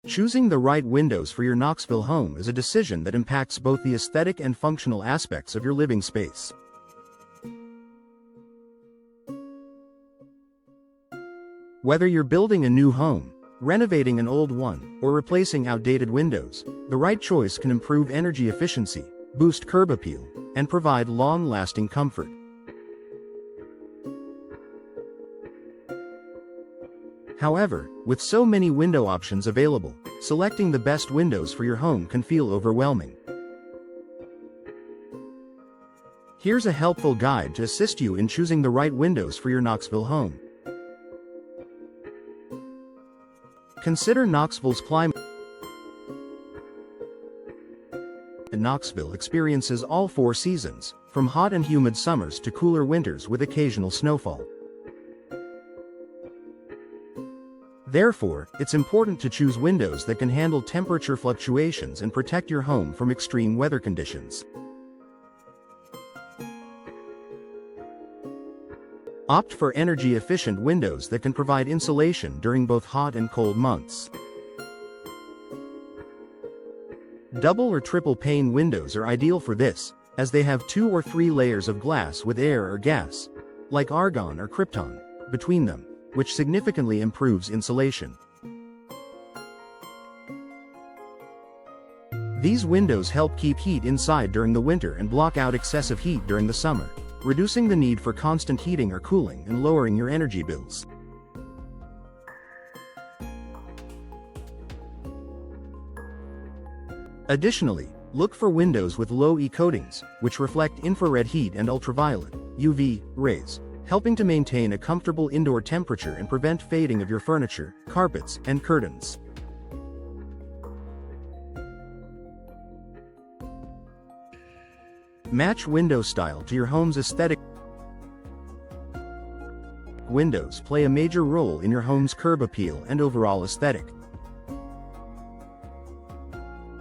Choosing the right windows for your Knoxville home is a decision that impacts both the aesthetic and functional aspects of your living space. Whether you're building a new home, renovating an old one, or replacing outdated windows, the right choice can improve energy efficiency, boost curb appeal, and provide long-lasting comfort. However, with so many window options available, selecting the best windows for your home can feel overwhelming. Here's a helpful guide to assist you in choosing the right windows for your Knoxville home. Consider Knoxville's climate. Knoxville experiences all 4 seasons, from hot and humid summers to cooler winters with occasional snowfall. Therefore, it's important to choose windows that can handle temperature fluctuations and protect your home from extreme weather conditions. Opt for energy-efficient windows that can provide insulation during both hot and cold months. Double or triple pane windows are ideal for this, as they have 2 or 3 layers of glass with air or gas, like argon or krypton, between them, which significantly improves insulation. These windows help keep heat inside during the winter and block out excessive heat during the summer, reducing the need for constant heating or cooling and lowering your energy bills. Additionally, look for windows with low E coatings, which reflect infrared heat and ultraviolet (UV) rays, helping to maintain a comfortable indoor temperature and prevent fading of your furniture, carpets, and curtains. Match window style to your home's aesthetic. Windows play a major role in your home's curb appeal and overall aesthetic.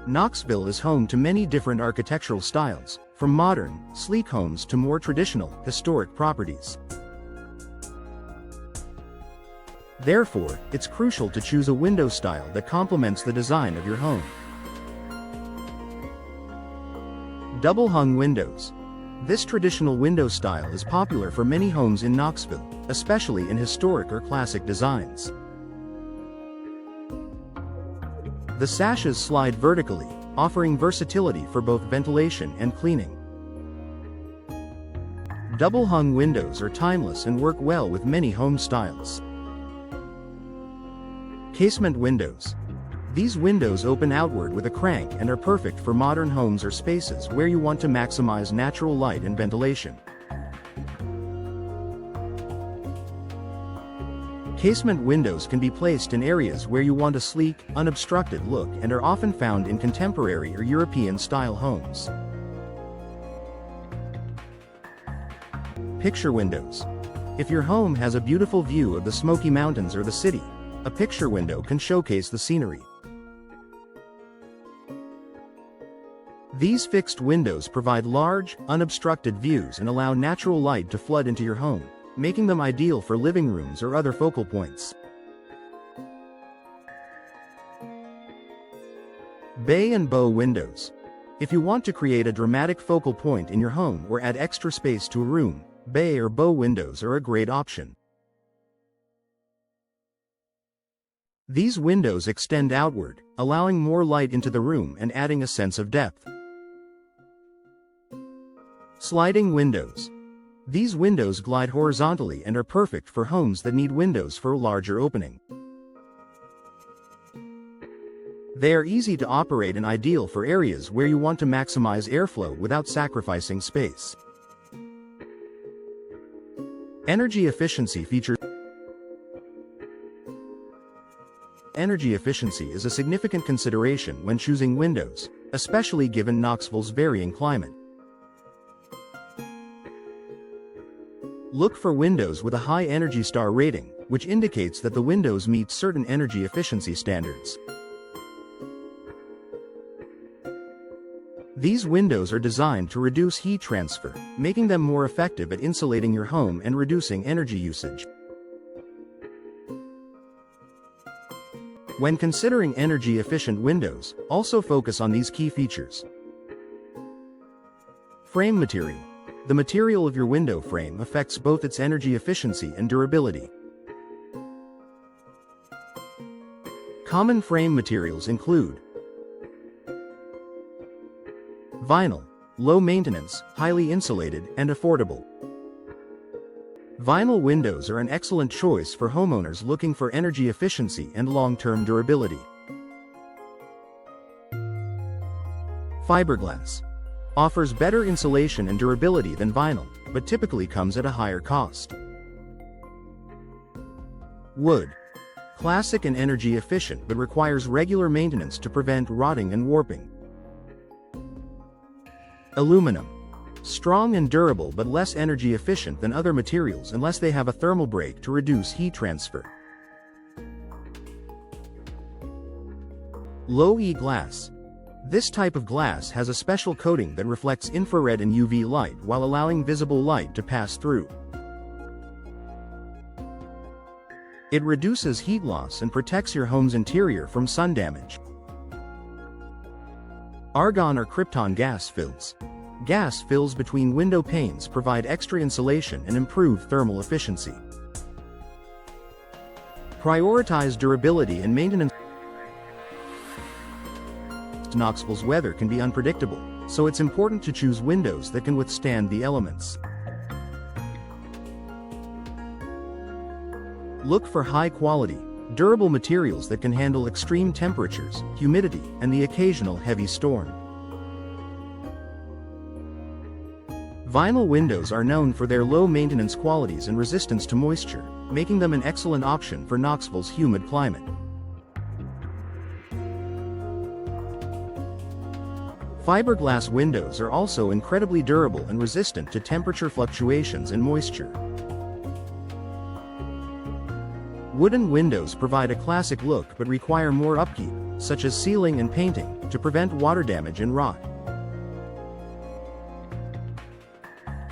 Knoxville is home to many different architectural styles, from modern, sleek homes to more traditional, historic properties. Therefore, it's crucial to choose a window style that complements the design of your home. Double-hung windows. This traditional window style is popular for many homes in Knoxville, especially in historic or classic designs. The sashes slide vertically, offering versatility for both ventilation and cleaning. Double-hung windows are timeless and work well with many home styles. Casement windows. These windows open outward with a crank and are perfect for modern homes or spaces where you want to maximize natural light and ventilation. Casement windows can be placed in areas where you want a sleek, unobstructed look and are often found in contemporary or European-style homes. Picture windows. If your home has a beautiful view of the Smoky Mountains or the city, a picture window can showcase the scenery. These fixed windows provide large, unobstructed views and allow natural light to flood into your home, making them ideal for living rooms or other focal points. Bay and bow windows. If you want to create a dramatic focal point in your home or add extra space to a room, bay or bow windows are a great option. These windows extend outward, allowing more light into the room and adding a sense of depth. Sliding windows. These windows glide horizontally and are perfect for homes that need windows for a larger opening. They are easy to operate and ideal for areas where you want to maximize airflow without sacrificing space. Energy efficiency features. Energy efficiency is a significant consideration when choosing windows, especially given Knoxville's varying climate. Look for windows with a high Energy Star rating, which indicates that the windows meet certain energy efficiency standards. These windows are designed to reduce heat transfer, making them more effective at insulating your home and reducing energy usage. When considering energy-efficient windows, also focus on these key features. Frame material. The material of your window frame affects both its energy efficiency and durability. Common frame materials include vinyl, low maintenance, highly insulated, and affordable. Vinyl windows are an excellent choice for homeowners looking for energy efficiency and long-term durability. Fiberglass offers better insulation and durability than vinyl, but typically comes at a higher cost. Wood. Classic and energy efficient but requires regular maintenance to prevent rotting and warping. Aluminum. Strong and durable but less energy efficient than other materials unless they have a thermal break to reduce heat transfer. Low-E glass. This type of glass has a special coating that reflects infrared and UV light while allowing visible light to pass through. It reduces heat loss and protects your home's interior from sun damage. Argon or krypton gas fills. Gas fills between window panes provide extra insulation and improve thermal efficiency. Prioritize durability and maintenance. Knoxville's weather can be unpredictable, so it's important to choose windows that can withstand the elements. Look for high-quality, durable materials that can handle extreme temperatures, humidity, and the occasional heavy storm. Vinyl windows are known for their low maintenance qualities and resistance to moisture, making them an excellent option for Knoxville's humid climate. Fiberglass windows are also incredibly durable and resistant to temperature fluctuations and moisture. Wooden windows provide a classic look but require more upkeep, such as sealing and painting, to prevent water damage and rot.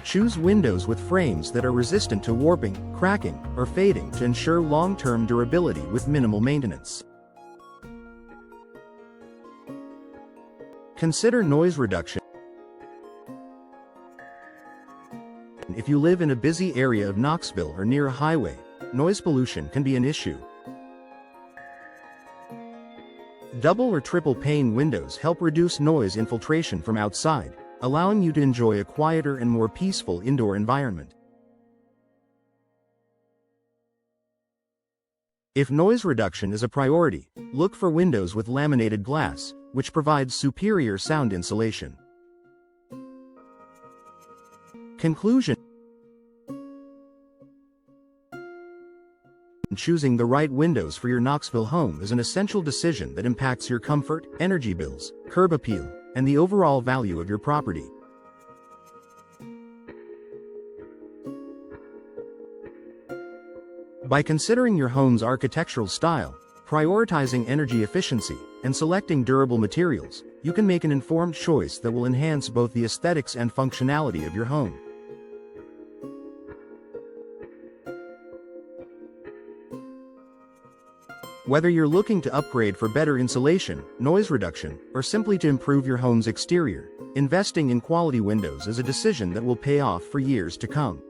Choose windows with frames that are resistant to warping, cracking, or fading to ensure long-term durability with minimal maintenance. Consider noise reduction. If you live in a busy area of Knoxville or near a highway, noise pollution can be an issue. Double or triple pane windows help reduce noise infiltration from outside, allowing you to enjoy a quieter and more peaceful indoor environment. If noise reduction is a priority, look for windows with laminated glass, which provides superior sound insulation. Conclusion. Choosing the right windows for your Knoxville home is an essential decision that impacts your comfort, energy bills, curb appeal, and the overall value of your property. By considering your home's architectural style, prioritizing energy efficiency, and selecting durable materials, you can make an informed choice that will enhance both the aesthetics and functionality of your home. Whether you're looking to upgrade for better insulation, noise reduction, or simply to improve your home's exterior, investing in quality windows is a decision that will pay off for years to come.